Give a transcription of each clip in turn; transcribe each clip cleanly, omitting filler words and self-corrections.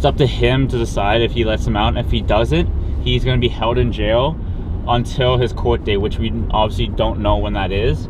It's up to him to decide if he lets him out. If he doesn't, he's going to be held in jail until his court date, which we obviously don't know when that is.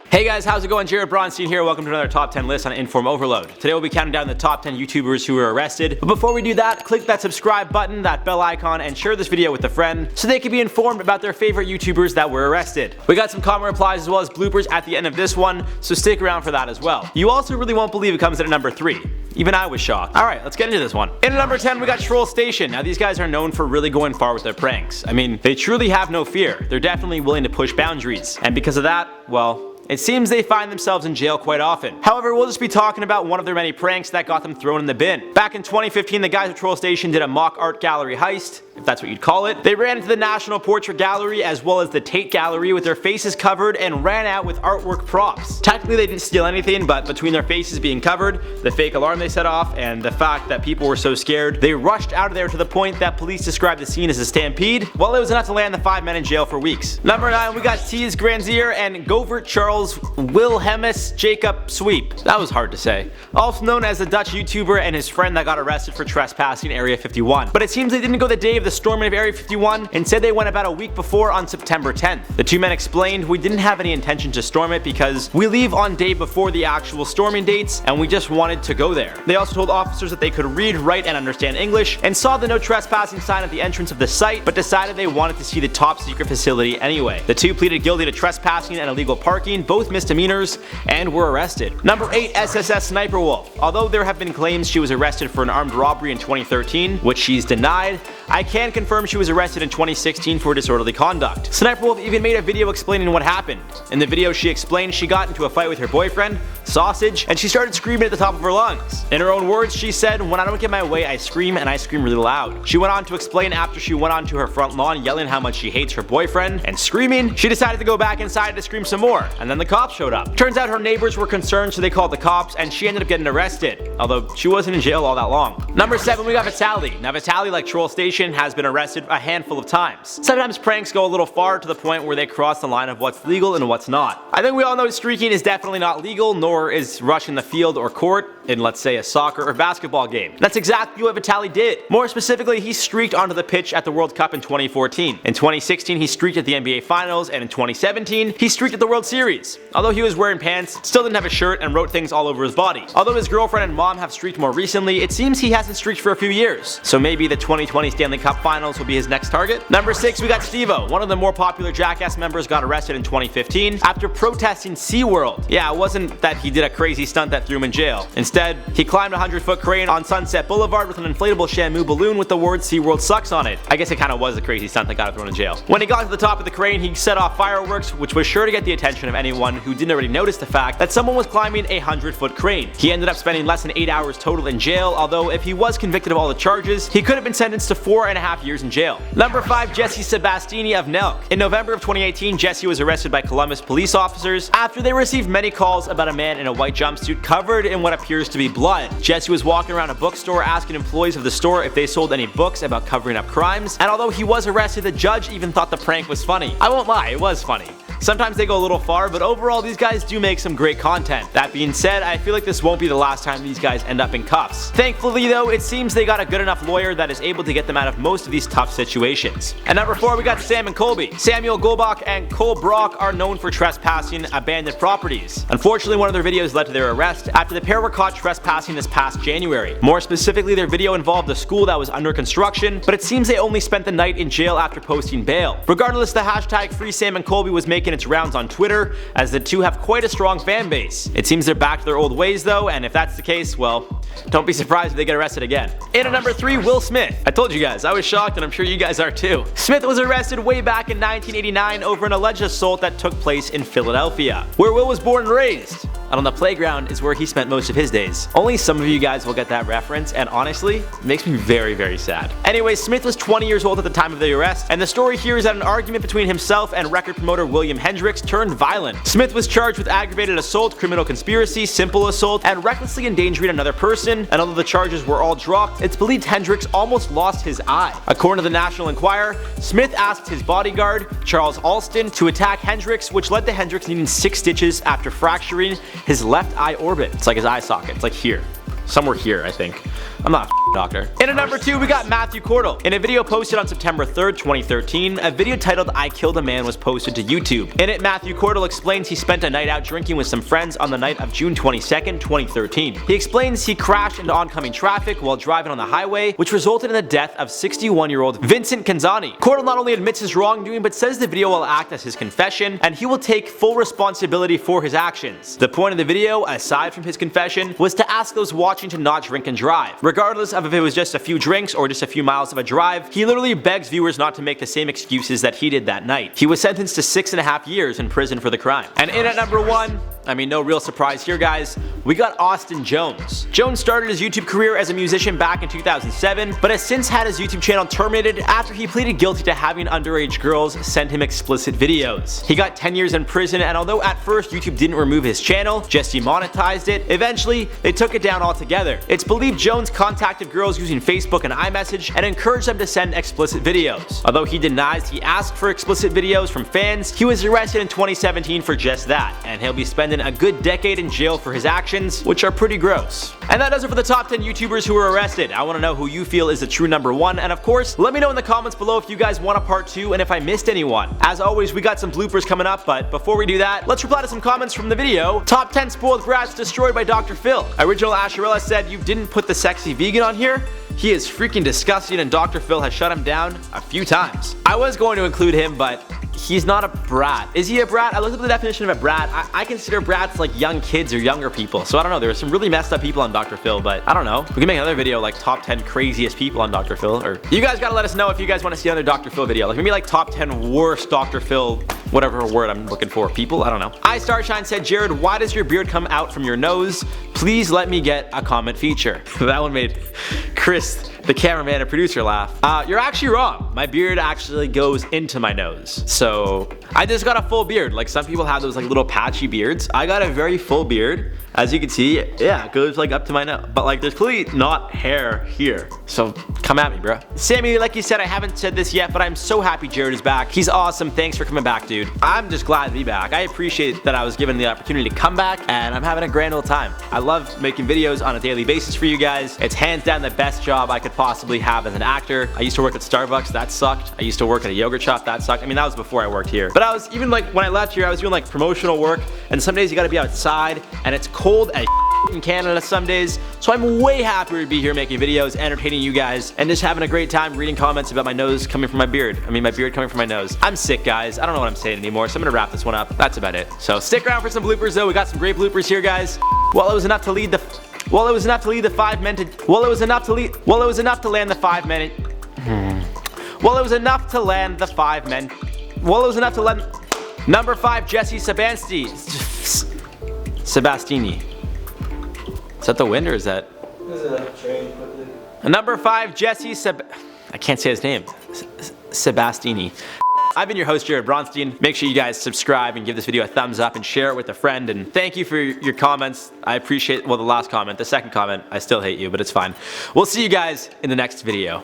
Hey guys, how's it going? Jared Bronstein here. Welcome to another top 10 list on InformOverload. Today we'll be counting down the top 10 YouTubers who were arrested. But before we do that, click that subscribe button, that bell icon, and share this video with a friend so they can be informed about their favorite YouTubers that were arrested. We got some comment replies as well as bloopers at the end of this one, so stick around for that as well. You also really won't believe it comes in at number 3. Even I was shocked. Alright, let's get into this one. In at number 10, we got Troll Station. Now these guys are known for really going far with their pranks. I mean, they truly have no fear. They're definitely willing to push boundaries. And because of that, well, it seems they find themselves in jail quite often. However, we'll just be talking about one of their many pranks that got them thrown in the bin. Back in 2015, the guys at Troll Station did a mock art gallery heist, if that's what you'd call it. They ran into the National Portrait Gallery as well as the Tate Gallery with their faces covered and ran out with artwork props. Technically they didn't steal anything, but between their faces being covered, the fake alarm they set off, and the fact that people were so scared, they rushed out of there to the point that police described the scene as a stampede. Well, it was enough to land the 5 men in jail for weeks. Number 9, we got Tees Granzier and Govert Charles Wilhelmus Jacob Sweep. That was hard to say. Also known as the Dutch YouTuber and his friend that got arrested for trespassing Area 51. But it seems they didn't go the day of the storming of Area 51, instead they went about a week before on September 10th. The two men explained, "We didn't have any intention to storm it because we leave on day before the actual storming dates and we just wanted to go there." They also told officers that they could read, write, and understand English and saw the no trespassing sign at the entrance of the site, but decided they wanted to see the top secret facility anyway. The two pleaded guilty to trespassing and illegal parking, both misdemeanors, and were arrested. Number 8, SSS Sniper Wolf. Although there have been claims she was arrested for an armed robbery in 2013, which she's denied, I can confirm she was arrested in 2016 for disorderly conduct. Sniper Wolf even made a video explaining what happened. In the video she explained she got into a fight with her boyfriend, Sausage, and she started screaming at the top of her lungs. In her own words, she said, "When I don't get my way, I scream, and I scream really loud." She went on to explain after she went onto her front lawn yelling how much she hates her boyfriend and screaming, she decided to go back inside to scream some more, and then the cops showed up. Turns out her neighbors were concerned, so they called the cops, and she ended up getting arrested, although she wasn't in jail all that long. Number 7, we got Fatale. Now Fatale, like Troll Station, has been arrested a handful of times. Sometimes pranks go a little far to the point where they cross the line of what's legal and what's not. I think we all know streaking is definitely not legal, nor is rushing the field or court in, let's say, a soccer or basketball game. That's exactly what Fatale did. More specifically, he streaked onto the pitch at the World Cup in 2014. In 2016, he streaked at the NBA Finals, and in 2017, he streaked at the World Series. Although he was wearing pants, still didn't have a shirt, and wrote things all over his body. Although his girlfriend and mom have streaked more recently, it seems he hasn't streaked for a few years. So maybe the 2020 Stanley Cup Finals will be his next target. Number 6, we got SteveO. One of the more popular Jackass members got arrested in 2015 after protesting SeaWorld. Yeah, it wasn't that he did a crazy stunt that threw him in jail. Instead, he climbed a 100-foot crane on Sunset Boulevard with an inflatable Shamu balloon with the word SeaWorld sucks on it. I guess it kind of was a crazy stunt that got him thrown in jail. When he got to the top of the crane, he set off fireworks, which was sure to get the attention of anyone who didn't already notice the fact that someone was climbing a 100-foot crane. He ended up spending less than 8 hours total in jail, although if he was convicted of all the charges, he could have been sentenced to 4.5 years in jail. Number 5, Jessie Sebastian of Nelk. In November of 2018, Jessie was arrested by Columbus police officers after they received many calls about a man in a white jumpsuit covered in what appears to be blood. Jessie was walking around a bookstore asking employees of the store if they sold any books about covering up crimes, and although he was arrested, the judge even thought the prank was funny. I won't lie, it was funny. Sometimes they go a little far, but overall these guys do make some great content. That being said, I feel like this won't be the last time these guys end up in cuffs. Thankfully though, it seems they got a good enough lawyer that is able to get them out of most of these tough situations. And number 4, we got Sam and Colby. Samuel Golbach and Cole Brock are known for trespassing abandoned properties. Unfortunately, one of their videos led to their arrest after the pair were caught trespassing this past January. More specifically, their video involved a school that was under construction, but it seems they only spent the night in jail after posting bail. Regardless, the hashtag #FreeSamandColby was making its rounds on Twitter, as the two have quite a strong fan base. It seems they're back to their old ways though, and if that's the case, well, don't be surprised if they get arrested again. In at number 3, Will Smith. I told you guys, I was shocked and I'm sure you guys are too. Smith was arrested way back in 1989 over an alleged assault that took place in Philadelphia, where Will was born and raised. and on the playground is where he spent most of his days. Only some of you guys will get that reference, and honestly, it makes me very, very sad. Anyway, Smith was 20 years old at the time of the arrest, and the story here is that an argument between himself and record promoter William Hendricks turned violent. Smith was charged with aggravated assault, criminal conspiracy, simple assault, and recklessly endangering another person, and although the charges were all dropped, it's believed Hendricks almost lost his eye. According to the National Enquirer, Smith asked his bodyguard, Charles Alston, to attack Hendricks, which led to Hendricks needing 6 stitches after fracturing his left eye orbit. It's like his eye socket. It's like here. Somewhere here, I think. I'm not a doctor. In at number 2, we got Matthew Cordle. In a video posted on September 3rd, 2013, a video titled I Killed a Man was posted to YouTube. In it, Matthew Cordle explains he spent a night out drinking with some friends on the night of June 22nd, 2013. He explains he crashed into oncoming traffic while driving on the highway, which resulted in the death of 61-year-old Vincent Canzani. Cordle not only admits his wrongdoing, but says the video will act as his confession, and he will take full responsibility for his actions. The point of the video, aside from his confession, was to ask those watching to not drink and drive. Regardless of if it was just a few drinks or just a few miles of a drive, he literally begs viewers not to make the same excuses that he did that night. He was sentenced to 6.5 years in prison for the crime. And in at number 1, I mean, no real surprise here, guys, we got Austin Jones. Jones started his YouTube career as a musician back in 2007, but has since had his YouTube channel terminated after he pleaded guilty to having underage girls send him explicit videos. He got 10 years in prison, and although at first YouTube didn't remove his channel, just demonetized it, eventually they took it down altogether. It's believed Jones contacted girls using Facebook and iMessage and encouraged them to send explicit videos. Although he denies he asked for explicit videos from fans, he was arrested in 2017 for just that, and he'll be spending a good decade in jail for his actions, which are pretty gross. And that does it for the top 10 YouTubers who were arrested. I want to know who you feel is the true number 1, and of course, let me know in the comments below if you guys want a part 2 and if I missed anyone. As always, we got some bloopers coming up, but before we do that, let's reply to some comments from the video. Top 10 spoiled brats destroyed by Dr. Phil. Original Asherella said, you didn't put the sexy vegan on here? He is freaking disgusting and Dr. Phil has shut him down a few times. I was going to include him, but he's not a brat. Is he a brat? I looked up the definition of a brat. I consider brats like young kids or younger people. So I don't know, there were some really messed up people on Dr. Phil, but I don't know. We can make another video like top 10 craziest people on Dr. Phil, or you guys gotta let us know if you guys want to see another Dr. Phil video. Like maybe like top 10 worst Dr. Phil, whatever word I'm looking for, people, I don't know. iStarshine said, Jared, why does your beard come out from your nose? Please let me get a comment feature. That one made Chris, the cameraman and producer, laugh. You're actually wrong. My beard actually goes into my nose. So I just got a full beard. Like some people have those like little patchy beards. I got a very full beard. As you can see, yeah, it goes like up to my nose. But like there's clearly not hair here. So come at me, bro. Sammy, like you said, I haven't said this yet, but I'm so happy Jared is back. He's awesome. Thanks for coming back, dude. I'm just glad to be back. I appreciate that I was given the opportunity to come back, and I'm having a grand old time. I love making videos on a daily basis for you guys. It's hands down the best job I could possibly have as an actor. I used to work at Starbucks, that sucked. I used to work at a yogurt shop, that sucked. I mean, that was before I worked here. But I was, even like when I left here, I was doing like promotional work, and some days you gotta be outside, and it's cold as in Canada some days. So I'm way happier to be here making videos, entertaining you guys, and just having a great time reading comments about my nose coming from my beard. I mean, my beard coming from my nose. I'm sick, guys. I don't know what I'm saying anymore, so I'm gonna wrap this one up. That's about it. So stick around for some bloopers though. We got some great bloopers here, guys. Well, it was enough to lead the 5 men to well, it was enough to land the 5 men. Well, it was enough to land the 5 men. Well, it was enough to land number 5 Jessie Sebastian. Sebastiani. Is that the wind or is that? There's a train quickly. Number 5 Jessie I can't say his name. Sebastiani. I've been your host, Jared Bronstein. Make sure you guys subscribe and give this video a thumbs up and share it with a friend. And thank you for your comments. I appreciate, well, the last comment. The second comment, I still hate you, but it's fine. We'll see you guys in the next video.